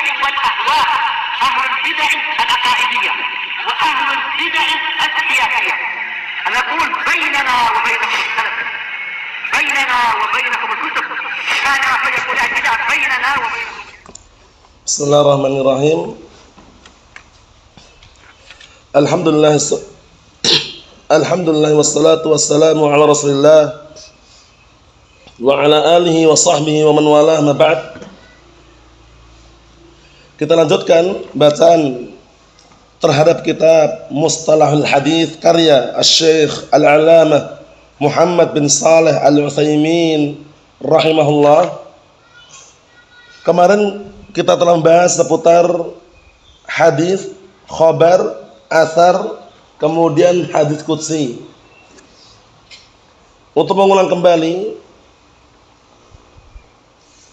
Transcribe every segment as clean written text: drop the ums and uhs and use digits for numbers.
البدع والأهواء، أهل البدع العقائدية وأهل البدع السياسية. أنا أقول بيننا وبينكم السلف، بيننا وبينكم الكتب، كان فيقول البدع بيننا وبينكم. بسم الله الرحمن الرحيم. Alhamdulillah wassalatu wassalamu ala Rasulillah wa ala alihi wa sahbihi wa man walah, ma ba'd. Kita lanjutkan bacaan terhadap kitab Mustalahul Hadis karya Asy-Syaikh Al-'Allamah Muhammad bin Shalih Al-Utsaimin rahimahullah. Kemarin kita telah membahas seputar hadis, khabar, athar, kemudian hadis qudsi. Untuk mengulang kembali,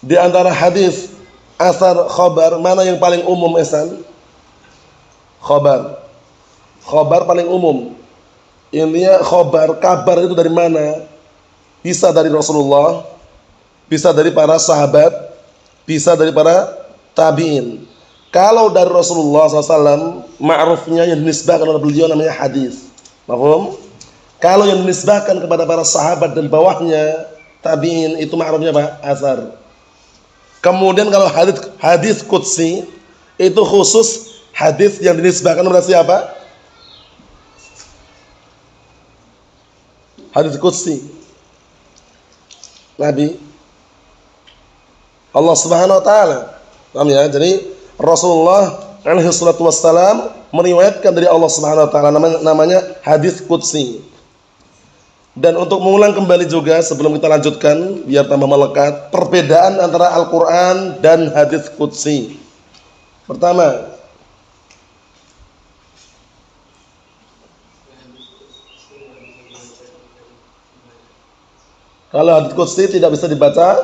di antara hadis, athar, khabar, mana yang paling umum, Ihsan? Khabar. Khabar paling umum. Intinya khabar, kabar itu dari mana? Bisa dari Rasulullah, bisa dari para sahabat, bisa dari para tabi'in. Kalau dari Rasulullah SAW, ma'rufnya yang dinisbahkan oleh beliau namanya hadis. Paham? Kalau yang dinisbahkan kepada para sahabat dan bawahnya tabi'in, itu ma'rufnya apa? Athar. Kemudian kalau hadis qudsi, itu khusus hadis yang dinisbahkan kepada siapa? Hadis qudsi, Nabi Allah Subhanahu wa taala. Paham ya? Jadi Rasulullah alaihi salatu wassalam meriwayatkan dari Allah Subhanahu wa taala, namanya hadis qudsi. Dan untuk mengulang kembali juga sebelum kita lanjutkan biar tambah melekat, perbedaan antara Al-Qur'an dan hadis qudsi. Pertama, kalau hadis qudsi tidak bisa dibaca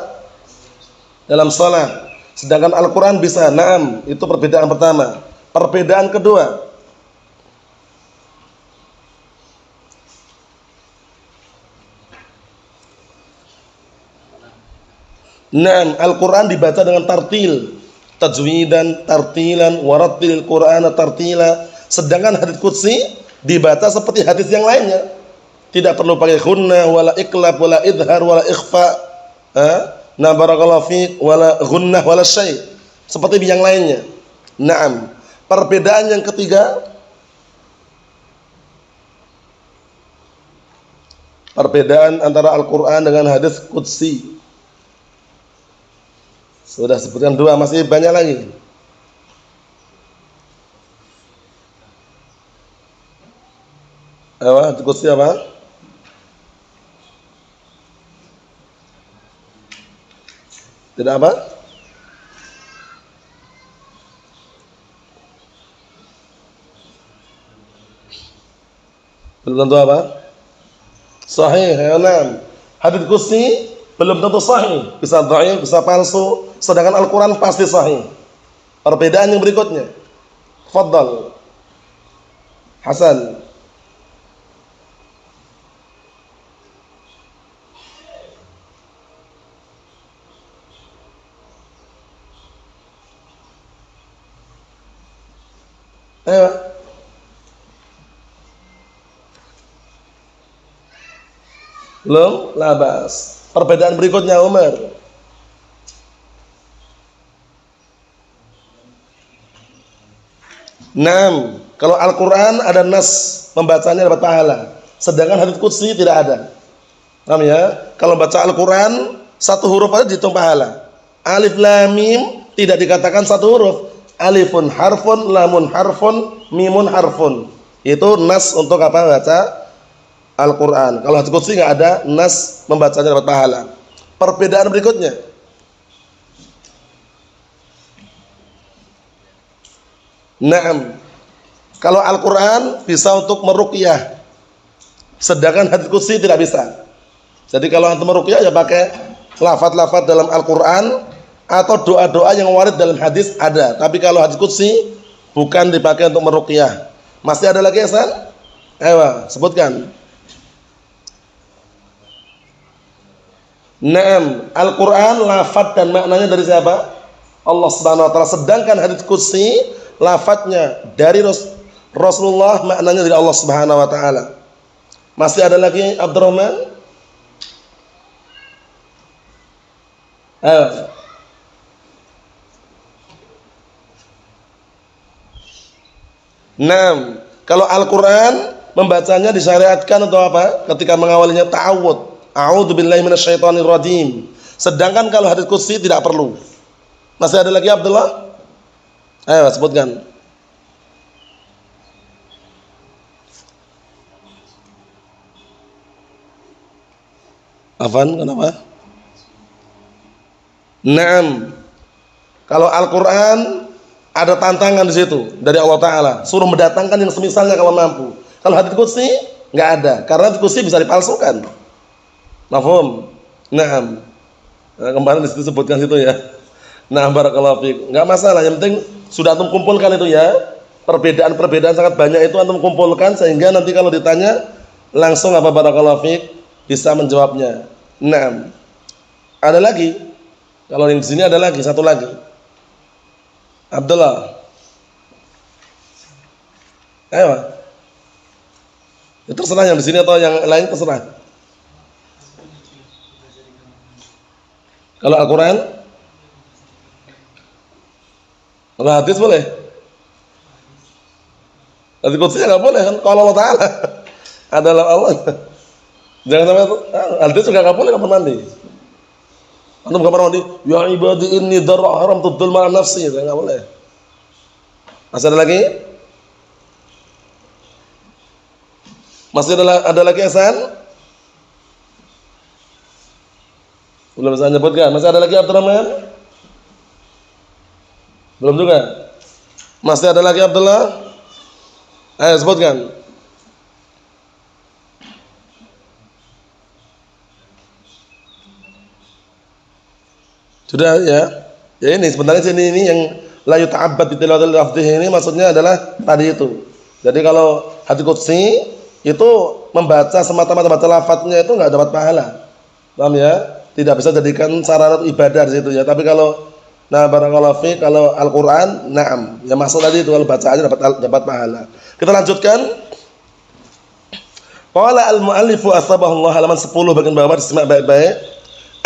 dalam salat, sedangkan Al-Quran bisa. Naam, itu perbedaan pertama. Perbedaan kedua, naam, Al-Quran dibaca dengan tartil, tajwidan, tartilan, warattil Qur'ana tartila. Sedangkan hadis qudsi dibaca seperti hadis yang lainnya, tidak perlu pakai gunnah, wala iqlab, wala idhar, wala ikhfa, na barakallahu fiik, wala gunnah wala syai', seperti yang lainnya. Naam. Perbedaan yang ketiga, perbedaan antara Al-Qur'an dengan hadis qudsi. Sudah sebutkan dua, masih banyak lagi. Hadis qudsi apa? Tidak apa? Belum tentu apa? Sahih, ya nam. Hadis qudsi belum tentu sahih, bisa dhaif, bisa palsu, sedangkan Al-Qur'an pasti sahih. Perbedaan yang berikutnya. Fadhal. Hasan. Ayo. Belum? Labas. Perbedaan berikutnya, Umar. Naam, kalau Al-Quran ada nas, membacanya dapat pahala. Sedangkan hadits qudsi tidak ada. Paham ya? Kalau baca Al-Quran, satu huruf aja dihitung pahala. Alif lam mim tidak dikatakan satu huruf. Alifun harfun, lamun harfun, mimun harfun. Itu nas untuk apa? Baca Al-Quran. Kalau hadits qudsi nggak ada nas membacanya dapat pahala. Perbedaan berikutnya, naam, kalau Al-Quran bisa untuk meruqyah, sedangkan hadits qudsi tidak bisa. Jadi kalau antum meruqyah ya pakai lafaz-lafaz dalam Al-Quran atau doa-doa yang warid dalam hadis ada. Tapi kalau hadits qudsi bukan dipakai untuk meruqyah. Masih ada lagi, Hasan? Ayo, sebutkan. Naam, Al-Quran lafaz dan maknanya dari siapa? Allah Subhanahu wa taala, sedangkan hadits qudsi lafadznya dari Rasulullah, maknanya dari Allah Subhanahu wa taala. Masih ada lagi Abdurrahman? Nah, kalau Al-Quran membacanya disyariatkan untuk apa? Ketika mengawalinya ta'awud, a'udzubillahi minasyaitonirrajim. Sedangkan kalau hadits qudsi tidak perlu. Masih ada lagi Abdullah? Ayo sebutkan. Afan, kenapa? Naam. Kalau Al-Quran ada tantangan di situ dari Allah Taala, suruh mendatangkan yang semisalnya kalau mampu. Kalau hadits qudsi nggak ada, karena hadits qudsi bisa dipalsukan. Mafhum? Naam. Nah, kemarin disebutkan situ ya. Nah, barakallahu fiik. Enggak masalah, yang penting sudah antum kumpulkan itu ya. Perbedaan-perbedaan sangat banyak itu antum kumpulkan sehingga nanti kalau ditanya langsung apa barakallahu fiik bisa menjawabnya. Nah, ada lagi. Kalau yang di sini ada lagi, satu lagi. Abdullah. Ayo. Itu terserah yang di sini atau yang lain terserah. Kalau Al-Quran, kalau hadis boleh. Hadis qudsi nggak boleh kan? Kalau Allah Taala adalah Allah. Jangan sampai hadis juga nggak boleh kamar mandi. Antum kamar mandi, ya ibadi inni darra haram tudzul ma'a nafsi, nggak boleh. Masih ada lagi? Masih ada lagi Hasan? Belum saya nyebutkan. Masih ada lagi Abdurrahman? Belum juga. Masih ada lagi Abdullah? Ayo sebutkan. Sudah ya. Ya ini sebenarnya ini yang la yuta'abbad bi tilawatil lafdhihi ini maksudnya adalah tadi itu. Jadi kalau hadits qudsi itu membaca semata-mata baca lafadznya itu enggak dapat pahala. Paham ya? Tidak bisa jadikan sarana ibadah di situ ya. Tapi kalau barakallahu fi, kalau Al-Qur'an, na'am. Ya maksud tadi itu kalau bacaannya dapat pahala. Kita lanjutkan. Qala al-mu'allifu asbahullah halaman 10 bagian bawah disimak baik-baik.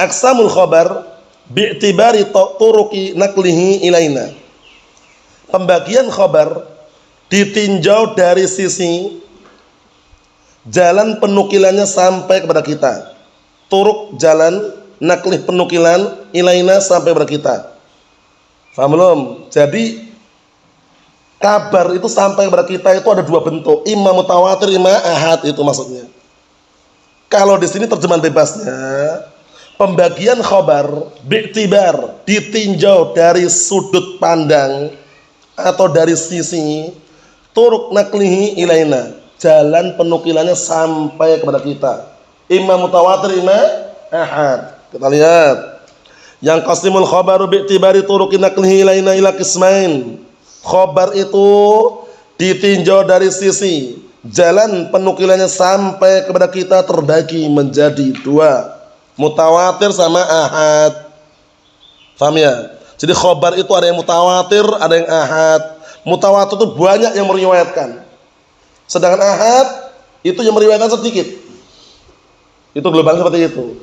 Aqsamul khabar bi'tibari turuqi naqlihi ilaina. Pembagian khabar ditinjau dari sisi jalan penukilannya sampai kepada kita. Turuk jalan, naklih penukilan, ilaina sampai kepada kita. Faham belum? Jadi kabar itu sampai kepada kita itu ada dua bentuk, imma mutawatir, imma ahad, itu maksudnya. Kalau di sini terjemahan bebasnya, pembagian khabar bi'tibar, ditinjau dari sudut pandang atau dari sisi turuk naklihi ilaina, jalan penukilannya sampai kepada kita. Imma mutawatir, imma ahad. Kita lihat. Yang qasimul khabaru bi'tibari turuqi naqlihi ilaina ila qismain. Khabar itu ditinjau dari sisi jalan penukilannya sampai kepada kita terbagi menjadi dua, mutawatir sama ahad. Paham ya? Jadi khabar itu ada yang mutawatir, ada yang ahad. Mutawatir itu banyak yang meriwayatkan. Sedangkan ahad itu yang meriwayatkan sedikit. Itu globalnya seperti itu.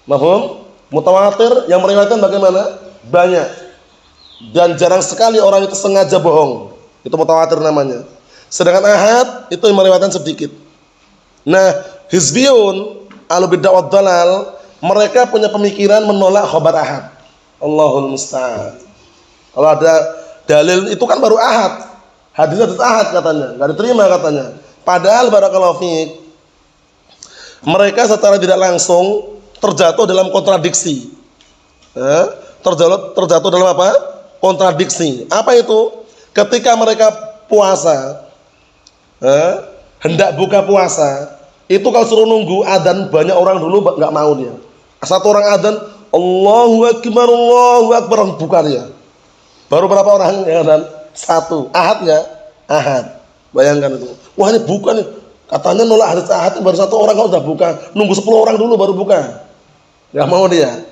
Mafhum? Mutawatir yang meriwayatkan bagaimana? Banyak. Dan jarang sekali orang itu sengaja bohong. Itu mutawatir namanya. Sedangkan ahad itu yang meriwayatkan sedikit. Nah, hizbiyun, ahlu bid'ah wad dhalal, mereka punya pemikiran menolak khabar ahad. Allahul musta'an. Kalau ada dalil itu kan baru ahad. Hadisnya ahad katanya, enggak diterima katanya. Padahal barakallahu fiik, mereka secara tidak langsung terjatuh dalam kontradiksi. Terjatuh dalam apa? Kontradiksi. Apa itu? Ketika mereka puasa, hendak buka puasa, itu kalau suruh nunggu adzan banyak orang dulu nggak mau dia. Satu orang adzan, Allahu Akbar, buka dia. Baru berapa orang yang adzan? Satu. Ahad ya? Ahad. Bayangkan itu. Wah ini buka nih. Katanya nolak hadits ahad, baru satu orang kalau udah buka, nunggu 10 orang dulu baru buka. Gak mau dia.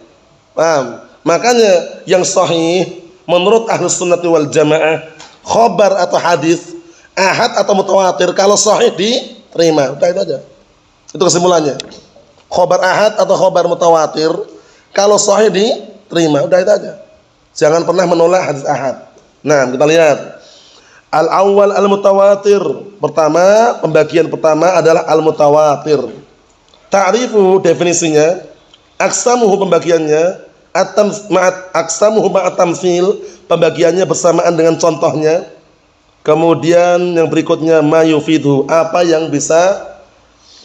Paham? Makanya yang sahih menurut Ahlus Sunnati wal Jamaah, khobar atau hadis, ahad atau mutawatir, kalau sahih diterima. Udah itu aja. Itu kesimpulannya. Khobar ahad atau khobar mutawatir, kalau sahih diterima. Udah itu aja. Jangan pernah menolak hadis ahad. Nah, kita lihat. Al-awwal al-mutawatir. Pertama, pembagian pertama adalah al-mutawatir. Ta'rifu definisinya, aqsamuhu pembagiannya, aqsamuhu ma'at tamtsil, pembagiannya bersamaan dengan contohnya. Kemudian yang berikutnya mayufidu, apa yang bisa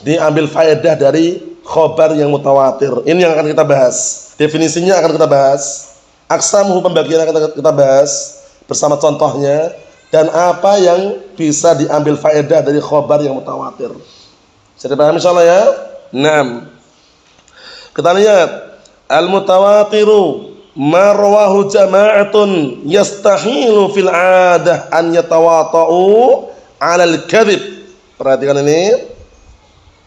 diambil faedah dari khobar yang mutawatir. Ini yang akan kita bahas. Definisinya akan kita bahas. Aqsamuhu pembagiannya akan kita bahas bersama contohnya. Dan apa yang bisa diambil faedah dari khobar yang mutawatir. Bisa dipahami insyaallah ya? 6. Kita lihat al-mutawatiru ma rawahu jama'atun yastahilu fil 'adah an yatawata'u 'ala al-kadhib. Perhatikan ini.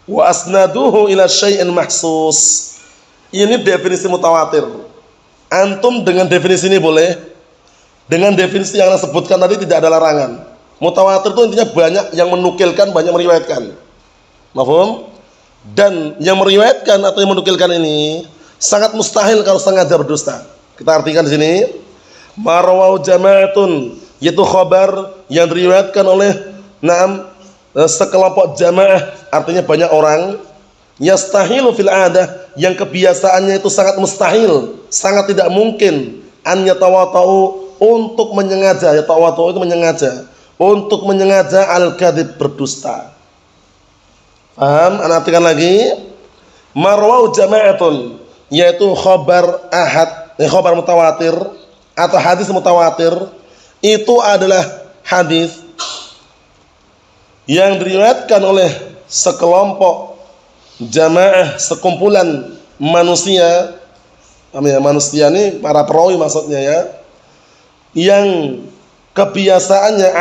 Wa asnaduhu ila syai'in mahsus. Ini definisi mutawatir. Antum dengan definisi ini boleh. Dengan definisi yang saya sebutkan tadi tidak ada larangan. Mutawatir itu intinya banyak yang menukilkan, banyak meriwayatkan. Mafhum? Dan yang meriwayatkan atau yang menukilkan ini sangat mustahil kalau sengaja berdusta. Kita artikan di sini, marwau jama'atun, yaitu khabar yang diriwayatkan oleh sekelompok jamaah, artinya banyak orang, yastahilu fil 'adah, yang kebiasaannya itu sangat mustahil, sangat tidak mungkin, an yatawata'u, untuk menyengaja, ya tawatu itu menyengaja, untuk menyengaja al-kadzib, berdusta. Paham? Ana artikan lagi, marwau jama'atun, yaitu khabar ahad, khabar mutawatir atau hadis mutawatir, itu adalah hadis yang diriwayatkan oleh sekelompok jamaah, sekumpulan manusia. Manusia ini para perawi maksudnya ya, yang kebiasaannya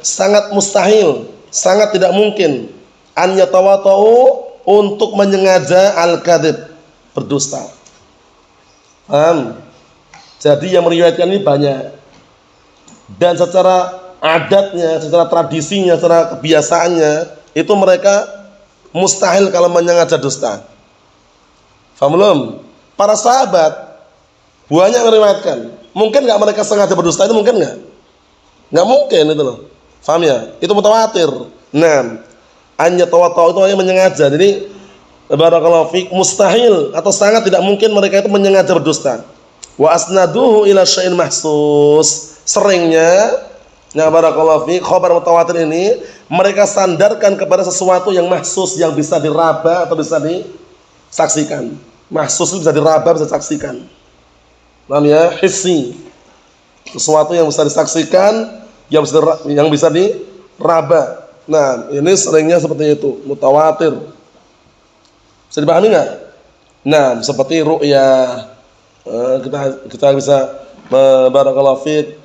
sangat mustahil, sangat tidak mungkin, an yatawata'u, untuk menyengaja al-kadzib, berdusta. Paham? Jadi yang meriwayatkan ini banyak, dan secara adatnya, secara tradisinya, secara kebiasaannya, itu mereka mustahil kalau menyengaja dusta. Paham belum? Para sahabat banyak meriwayatkan. Mungkin nggak mereka sengaja berdusta itu, mungkin nggak? Nggak mungkin itu loh. Paham ya? Itu mutawatir. Nah, an yatawata'u itu hanya menyengaja. Jadi barakallahu fiik, mustahil atau sangat tidak mungkin mereka itu menyengaja berdusta. Wa asnaduhu ila syai'in mahsus. Seringnya, ya barakallahu fiik, khabar mutawatir ini mereka sandarkan kepada sesuatu yang mahsus, yang bisa diraba atau bisa disaksikan. Mahsus itu bisa diraba, bisa disaksikan. Namanya hissi, sesuatu yang bisa disaksikan, yang bisa diraba. Nah, ini seringnya seperti itu, mutawatir. Bisa dipahami nggak? Nah, seperti ru'yah, kita bisa barakallahu fiik,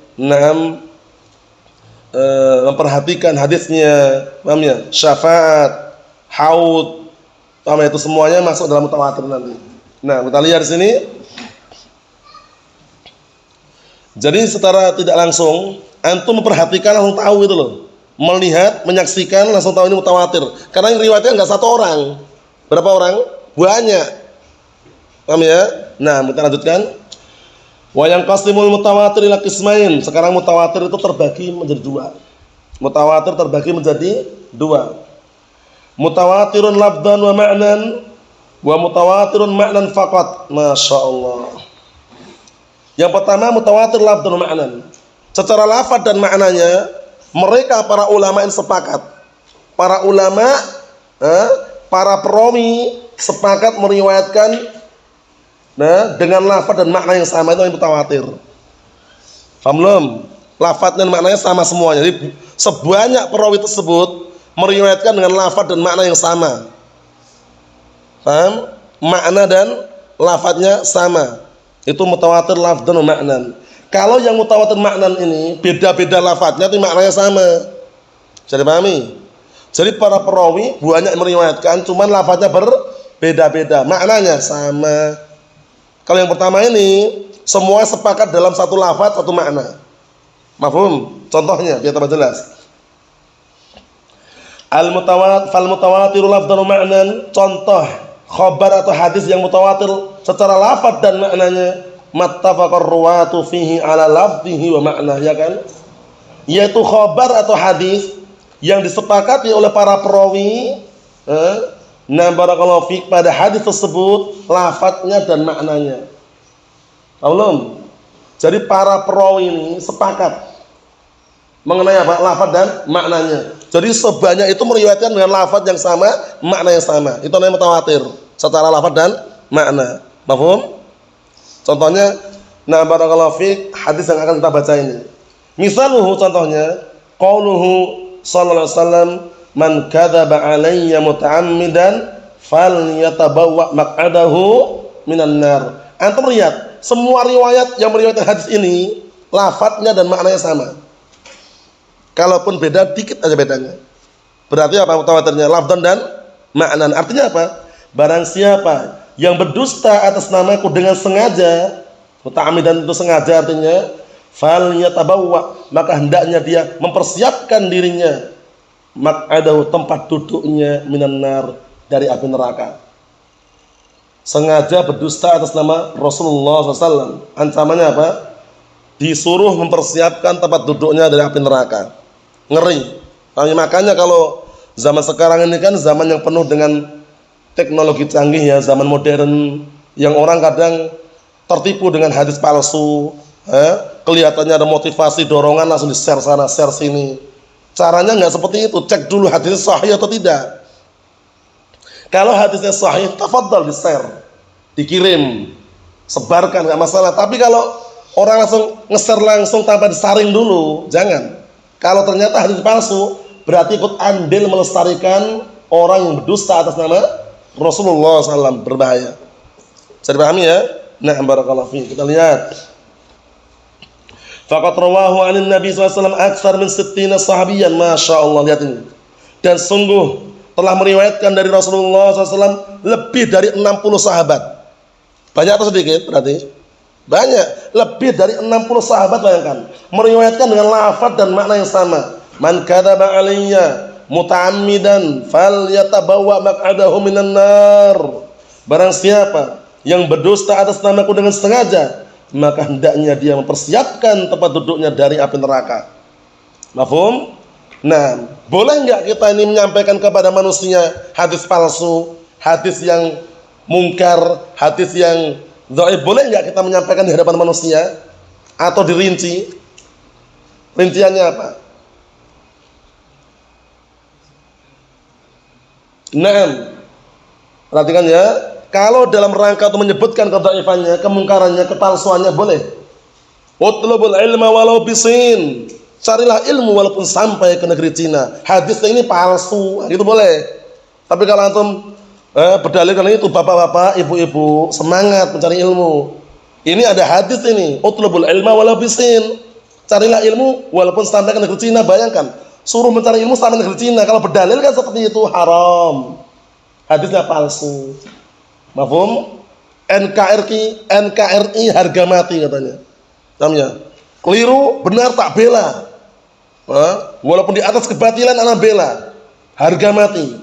memperhatikan hadisnya, paham ya? Syafaat, haud, paham ya? Itu semuanya masuk dalam mutawatir nanti. Nah, kita lihat di sini. Jadi secara tidak langsung antum memperhatikan langsung tahu itu loh. Melihat, menyaksikan langsung tahu ini mutawatir. Karena yang riwayatnya enggak satu orang. Berapa orang? Banyak. Paham ya? Nah, kita lanjutkan. Wa yanqasimul mutawatir ila qismain. Sekarang mutawatir itu terbagi menjadi dua. Mutawatir terbagi menjadi dua. Mutawatirun lafdhan wa ma'nan, wa mutawatirun ma'nan faqat. Masyaallah. Yang pertama mutawatir lafdhan wa ma'nan. Secara lafaz dan maknanya mereka para ulama ini sepakat. Para ulama, para perawi sepakat meriwayatkan dengan lafaz dan makna yang sama, itu yang mutawatir. Paham belum? Lafaz dan maknanya sama semuanya. Jadi sebanyak perawi tersebut meriwayatkan dengan lafaz dan makna yang sama. Paham? Makna dan lafaznya sama. Itu mutawatir lafdhan wa ma'nan. Kalau yang mutawatir ma'nan ini beda-beda lafadznya tapi maknanya sama. Bisa dipahami? Jadi para perawi banyak meriwayatkan, cuman lafadznya berbeda-beda, maknanya sama. Kalau yang pertama ini semua sepakat dalam satu lafaz, satu makna. Mafhum? Contohnya biar tambah jelas. Fal mutawatir lafdhan wa ma'nan, contoh khabar atau hadis yang mutawatir secara lafaz dan maknanya, mattafaqar ruwatu fihi ala lafzihi wa ma'nah, ya kan? Yaitu khabar atau hadis yang disepakati oleh para perawi, nah barakallahu fiik, pada hadis tersebut lafadznya dan maknanya. Belum? Jadi para perawi ini sepakat mengenai apa? Lafadz dan maknanya. Jadi sebanyak itu meriwayatkan dengan lafadz yang sama, makna yang sama. Itu namanya mutawatir secara lafadz dan makna. Mafhum? Contohnya, nah barakallahu fiik, hadis yang akan kita baca ini. Misaluhu, contohnya, qauluhu sallallahu alaihi wasallam, man kadzaba alayya muta'ammidan falyatabawwa maq'adahu minan nar. Antum lihat, semua riwayat yang meriwayatkan hadis ini lafadznya dan maknanya sama. Kalaupun beda dikit aja bedanya. Berarti apa mutawatirnya? Lafdzan dan maknan. Artinya apa? Barang siapa yang berdusta atas namaku dengan sengaja, muta'ammidan itu sengaja artinya, falyatabawwa, maka hendaknya dia mempersiapkan dirinya, maq'adahu, tempat duduknya, minan nar, dari api neraka. Sengaja berdusta atas nama Rasulullah SAW, ancamannya apa? Disuruh mempersiapkan tempat duduknya dari api neraka. Ngeri. Makanya kalau zaman sekarang ini kan zaman yang penuh dengan teknologi canggih ya, zaman modern, yang orang kadang tertipu dengan hadis palsu, kelihatannya ada motivasi, dorongan, langsung di-share sana, share sini. Caranya nggak seperti itu. Cek dulu hadisnya sahih atau tidak. Kalau hadisnya sahih, tafadhal di-share, dikirim, sebarkan, nggak masalah. Tapi kalau orang langsung nge-share langsung tanpa disaring dulu, jangan. Kalau ternyata hadis palsu, berarti ikut andil melestarikan orang yang berdusta atas nama Rasulullah SAW, berbahaya. Bisa dipahami ya? Nah, barakallahu fiik. Kita lihat. Faqad rawahu 'anin Nabi SAW aktsar min 60 sahabiyan. Masya Allah, lihat ini. Dan sungguh telah meriwayatkan dari Rasulullah SAW lebih dari 60 sahabat. Banyak atau sedikit berarti? Banyak, lebih dari 60 sahabat, bayangkan, meriwayatkan dengan lafaz dan makna yang sama. Man kadzaba alayya muta'ammidan falyatabawwa maq'adahu minan nar. Barang siapa yang berdusta atas namaku dengan sengaja, maka hendaknya dia mempersiapkan tempat duduknya dari api neraka. Mafhum? Nah, boleh enggak kita ini menyampaikan kepada manusia hadis palsu, hadis yang mungkar, hadis yang dhaif, boleh enggak kita menyampaikan di hadapan manusia? Atau dirinci? Rinciannya apa? Naam. Perhatikan ya, kalau dalam rangka untuk menyebutkan kedhaifannya, kemungkarannya, kepalsuannya, boleh. Utlubul ilma walau bisin. Carilah ilmu walaupun sampai ke negeri Cina. Hadisnya ini palsu, itu boleh. Tapi kalau antum berdalilkan itu, bapak-bapak, ibu-ibu, semangat mencari ilmu. Ini ada hadis ini, utlubul ilma walau bisin. Carilah ilmu walaupun sampai ke negeri Cina. Bayangkan, suruh mencari ilmu sampai negeri Cina. Kalau berdalil kan seperti itu, haram. Hadisnya palsu. Mafhum? NKRI harga mati katanya. Namanya keliru, benar tak bela. Walaupun di atas kebatilan anak bela. Harga mati.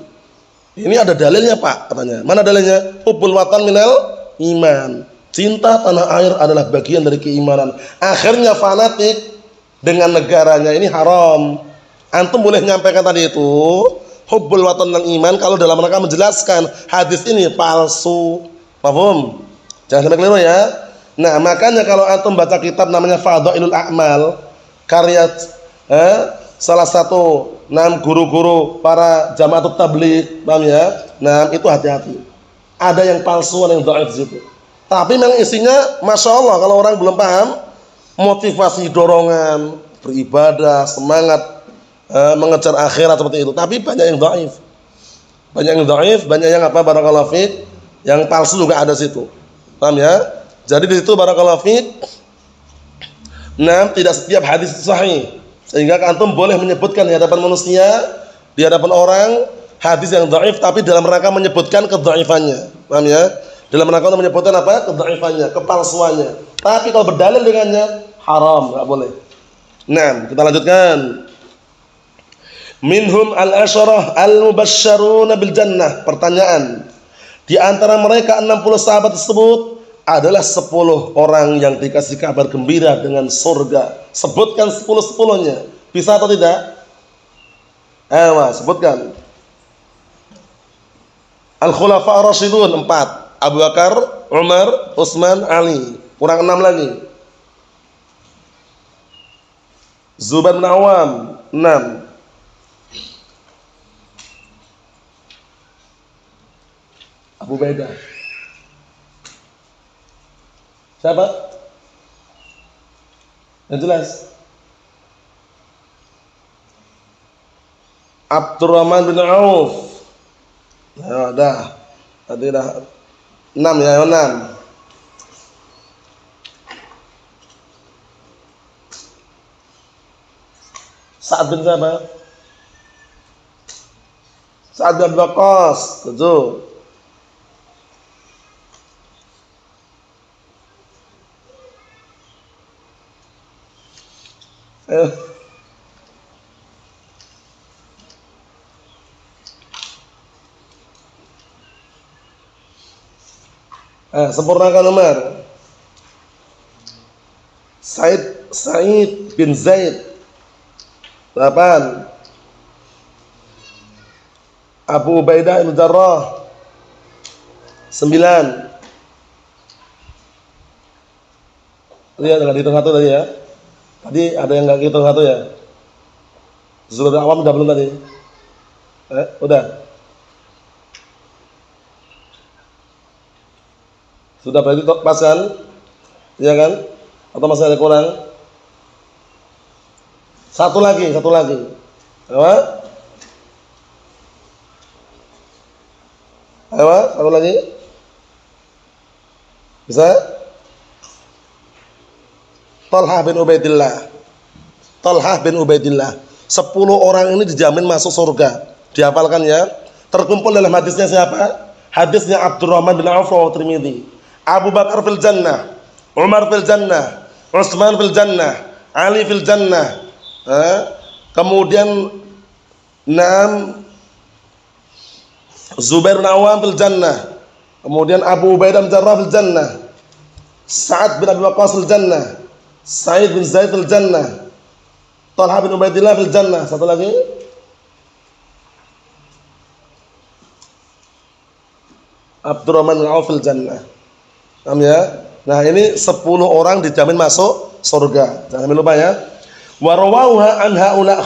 Ini ada dalilnya Pak katanya. Mana dalilnya? Hubbul watan minal iman. Cinta tanah air adalah bagian dari keimanan. Akhirnya fanatik dengan negaranya, ini haram. Antum boleh menyampaikan tadi itu hubbul watan minal iman kalau dalam rangka menjelaskan hadis ini palsu. Paham? Jangan sampai keliru ya. Nah, makanya kalau antum baca kitab namanya Fadhailul A'mal, karya salah satu guru-guru para jamaatut tabligh, paham ya? Nah, itu hati-hati. Ada yang palsu, ada yang dhaif di situ. Tapi memang isinya Masya Allah, kalau orang belum paham, motivasi, dorongan, beribadah, semangat, mengejar akhirat seperti itu. Tapi banyak yang dhaif. Banyak yang dhaif, banyak yang apa, barakallahu fiik, yang palsu juga ada situ. Paham ya? Jadi di situ barakallahu fiik, nah, tidak setiap hadis itu sahih. Sehingga antum boleh menyebutkan di hadapan manusia, di hadapan orang, hadis yang dhaif tapi dalam rangka menyebutkan kedhaifannya. Paham ya? Dalam rangka untuk menyebutkan apa? Kedhaifannya, kepalsuannya. Tapi kalau berdalil dengannya haram, enggak boleh. Nah, kita lanjutkan. Minhum al-asyarah al-mubasysyaruna bil jannah. Pertanyaan. Di antara mereka 60 sahabat tersebut adalah 10 orang yang dikasih kabar gembira dengan surga. Sebutkan 10-10-nya. Bisa atau tidak? Ayo, sebutkan. Al-Khulafa ar-Rasyidun 4. Abu Bakar, Umar, Utsman, Ali. Kurang 6 lagi. Zubair bin Awam 6. Abu Ubaidah. Siapa? Yang jelas. Abdurrahman bin Auf. Ya, dah. Tadi dah 6 ya, 6. Sa'ad bin siapa? Sa'ad bin Waqqas 7. Sempurnakan Umar. Sa'id bin Zaid 8. Abu Ubaidah bin Jarrah 9. Lihat dengan hitung satu tadi ya. Tadi ada yang nggak hitung satu ya. Zubair bin Awam udah belum tadi? Udah. Sudah berarti pas kan? Iya kan? Atau masih ada kurang? Satu lagi. Apa? Apa? Satu lagi? Bisa? Talhah bin Ubaidillah. 10 orang ini dijamin masuk surga. Dihafalkan ya. Terkumpul dalam hadisnya siapa? Hadisnya Abdurrahman bin Auf wa Tirmidzi. Abu Bakar fil jannah, Umar fil jannah, Utsman fil jannah, Ali fil jannah. Kemudian 6 Zubair bin Awam fil jannah. Kemudian Abu Ubaidah bin Jarrah fil jannah. Sa'ad bin Abi Waqqas fil jannah. Sa'id bin Zaid fil jannah. Talha bin Ubaidillah fil jannah. Satu lagi. Abdurrahman bin Auf fil jannah. Paham ya? Nah, ini 10 orang dijamin masuk surga. Jangan lupa ya. Wa rawauha an haula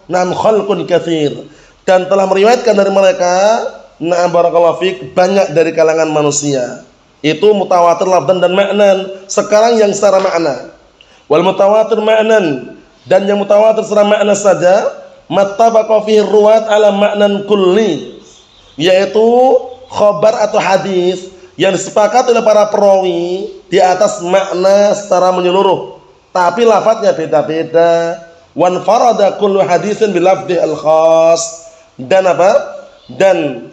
nam khalqun katsir. Dan telah meriwayatkan dari mereka, na'am barakallahu fik, banyak dari kalangan manusia. Itu mutawatir lafdan dan ma'nan. Sekarang yang secara makna. Wal mutawatir ma'nan, dan yang mutawatir secara makna saja, mattafaqa fihi ruwat ala ma'nan kulli, yaitu khabar atau hadis yang disepakati oleh para perawi di atas makna secara menyeluruh, tapi lafadznya beda-beda. Wan farada kullu hadisin bil lafdhi al khas, dan apa? Dan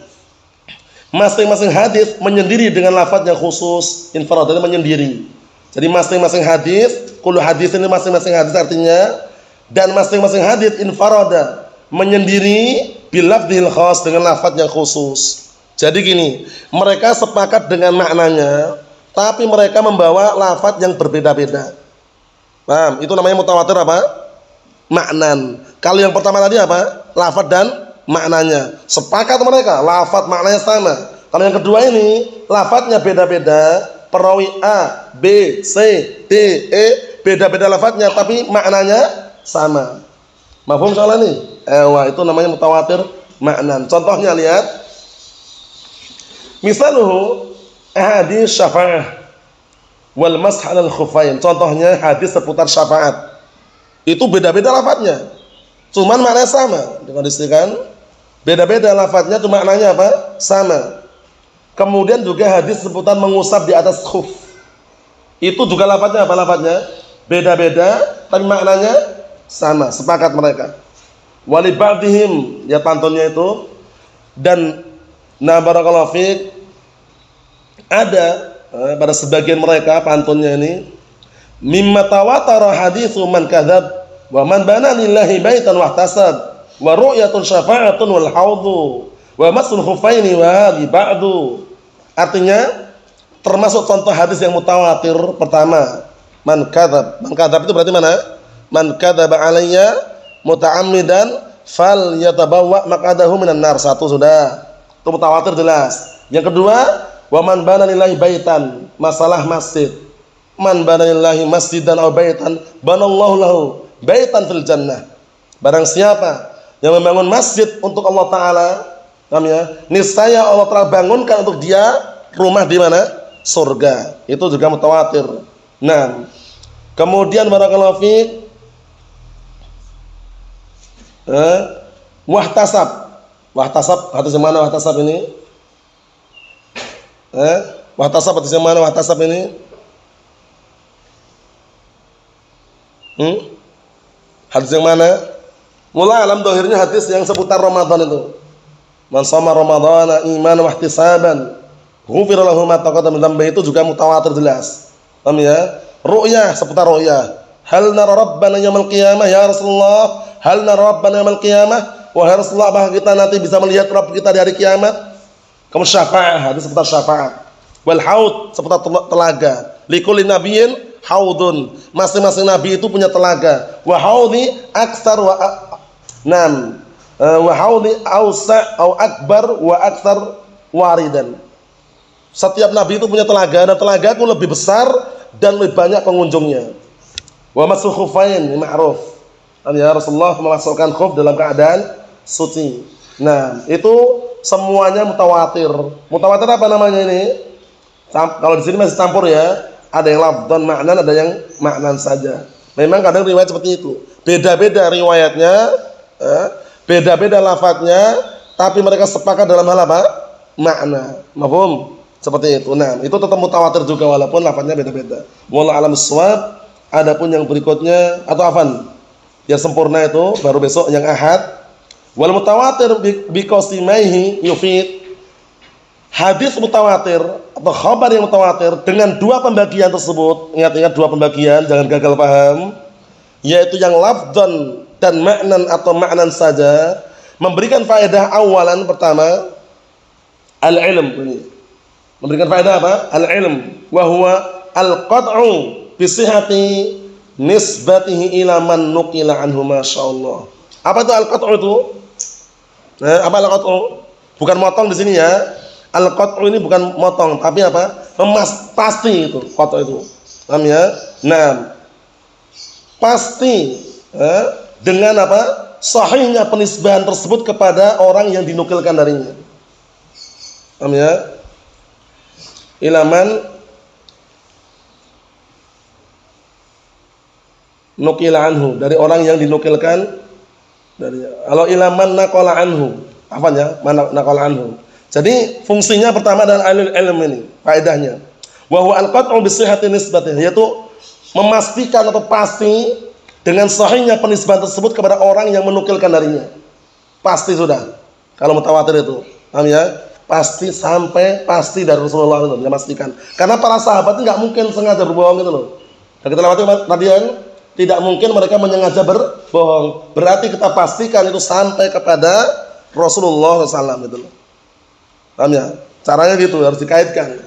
masing-masing hadis menyendiri dengan lafadz yang khusus. Infaradanya menyendiri. Jadi masing-masing hadis, kullu hadis ini masing-masing hadis artinya, dan masing-masing hadis infarada menyendiri bil lafdhil khas dengan lafadz yang khusus. Jadi gini, mereka sepakat dengan maknanya, tapi mereka membawa lafadz yang berbeda-beda. Paham? Itu namanya mutawatir apa? Maknan. Kalau yang pertama tadi apa? Lafadz dan maknanya. Sepakat mereka, lafadz maknanya sama. Kalau yang kedua ini, lafadznya beda-beda, perawi A, B, C, D, E, beda-beda lafadznya, tapi maknanya sama. Mafhum soal ini? Itu namanya mutawatir maknan. Contohnya lihat. Misaluhu hadis syafa'ah wal masah 'alal khuffain. Contohnya hadis seputar syafaat. Itu beda-beda lafadznya. Cuman maknanya sama. Dikondisikan beda-beda lafadznya, cuma maknanya apa? Sama. Kemudian juga hadis seputar mengusap di atas khuf. Itu juga lafadznya apa lafadznya? Beda-beda, tapi maknanya sama. Sepakat mereka. Wali ba'dihim, ya pantunnya itu. Dan na barakallahu fiik, Ada pada sebagian mereka pantunnya ini, mimma tawatara haditsu man kadzab wa man bana lillahi baitan wahtasab wa ru'yatun syafa'atun wal haudhu wa masul khufaini wa ba'du. Artinya termasuk contoh hadis yang mutawatir pertama, man kadzab. Man kadzab itu berarti mana? Man kadzaba alayya muta'ammidan falyatabawwa maq'adahu minan nar. Satu sudah. Itu mutawatir jelas. Yang kedua, wa man bana lillahi baitan, masalah masjid. Man bana lillahi masjidan aw baitan banallahu lahu baitan fil jannah. Barang siapa yang membangun masjid untuk Allah taala, niscaya Allah telah bangunkan untuk dia rumah di mana? Surga. Itu juga mutawatir. Nah, kemudian barakallahu fiik, wahtasab. Wahtasab hadis yang mana wahtasab ini? Wahtasab hadis yang mana wahtasab ini? Hadis yang mana? Mulai alam dohirnya hadis yang seputar Ramadan itu. Man shoma ramadhana imanan wa ihtisaban ghufira lahu ma taqaddama min dhanbi, itu juga mutawatir jelas. Paham ya? Ru'yah, seputar ru'yah. Hal nara rabbana yaumil qiyamah ya Rasulullah? Hal nara rabbana yaumil qiyamah? Wahai Rasulullah, apakah kita nanti bisa melihat Rabb kita di hari kiamat? Kamu syafa'ah, hadis seputar syafaat. Wal haud, seputar telaga. Likulli nabiyyin haudun, masing-masing nabi itu punya telaga. Wa haudi aktsar wa wa haudi ausa au akbar wa aktsar waridan. Setiap nabi itu punya telaga, dan telagaku lebih besar dan lebih banyak pengunjungnya. Wa masul khufain ma'ruf. Ya Rasulullah memasukkan khuf dalam keadaan suci. Nah, itu semuanya mutawatir. Mutawatir apa namanya ini? Kalau di sini masih campur ya. Ada yang lafdhan maknan, ada yang maknan saja. Memang kadang riwayat seperti itu. Beda-beda riwayatnya, beda-beda lafadznya, tapi mereka sepakat dalam hal apa? Makna. Mafhum? Seperti itu. Nah, itu tetap mutawatir juga walaupun lafadznya beda-beda. Wallahu a'lam bissawab. Adapun yang berikutnya atau afan, yang sempurna itu baru besok yang ahad. Wal mutawatir bi qasimaihi yufid. Hadis mutawatir atau khabar yang mutawatir dengan dua pembagian tersebut, ingat-ingat dua pembagian, jangan gagal paham, yaitu yang lafdzan dan maknan atau maknan saja, memberikan faedah awalan pertama al-ilm. Memberikan faedah apa? Al-ilm wa huwa al-qat'u bi sihhati nisbatihi ila man nuqila anhu, masyaallah. Apa itu al-qat'u itu? Apa al-qat'u? Bukan motong di sini ya. Al-qat'u ini bukan motong, tapi apa? Pasti itu, qat'u itu. Paham ya? Nah, pasti dengan apa? Sahihnya penisbahan tersebut kepada orang yang dinukilkan darinya. Paham ya? Ilaman nukila anhu, dari orang yang dinukilkan darinya. Kalau ilaman naqala anhu, apanya? Naqala anhu. Jadi fungsinya pertama adalah ilmu ini, faedahnya. Wa huwa al-qat'u bi sihhati nisbatihi, yaitu memastikan atau pasti dengan sahihnya penisbahan tersebut kepada orang yang menukilkan darinya. Pasti sudah. Kalau mutawatir itu, paham ya? Pasti sampai pasti dari Rasulullah itu, dia pastikan. Karena para sahabat itu enggak mungkin sengaja berbohong itu loh. Dan kita lewati tadi kan, tidak mungkin mereka menyengaja berbohong. Berarti kita pastikan itu sampai kepada Rasulullah SAW itu loh. Paham ya? Caranya gitu, harus dikaitkan.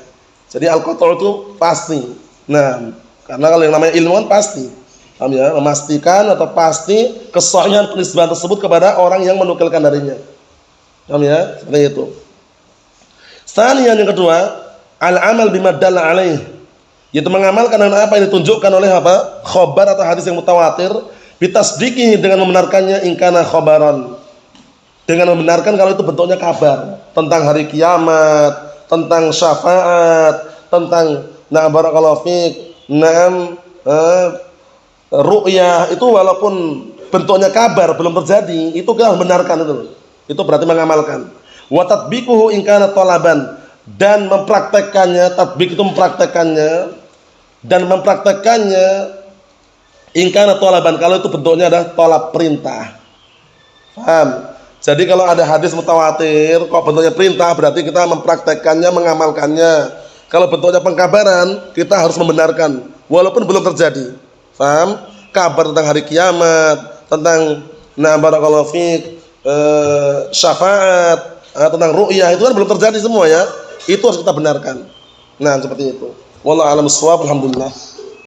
Jadi al-qat'u itu pasti. Nah, karena kalau yang namanya ilmuwan pasti. Paham ya? Memastikan atau pasti kesahihan penisbahan tersebut kepada orang yang menukilkan darinya. Paham ya? Seperti itu. Sanian yang kedua, al-amal bima dalla alaih. Yaitu mengamalkan dengan apa yang ditunjukkan oleh apa? Khabar atau hadis yang mutawatir, bitasdiqihi, dengan membenarkannya in kana khabaran. Dengan membenarkan kalau itu bentuknya kabar tentang hari kiamat, tentang syafaat, tentang barakallahu fiik, ru'yah, itu walaupun bentuknya kabar belum terjadi, itu kita benarkan itu. Itu berarti mengamalkan. Wa tatbiquhu in kana talaban, dan mempraktekannya, tatbik itu mempraktekannya, dan mempraktekannya in kana talaban, kalau itu bentuknya adalah talab, perintah. Paham? Jadi kalau ada hadis mutawatir kok bentuknya perintah, berarti kita mempraktekannya, mengamalkannya. Kalau bentuknya pengkabaran, kita harus membenarkan walaupun belum terjadi. Paham? Kabar tentang hari kiamat, tentang barakallahu fiik, syafaat, tentang ru'yah itu kan belum terjadi semua ya. Itu harus kita benarkan. Nah, seperti itu. Wallahu a'lam bishawab. Alhamdulillah.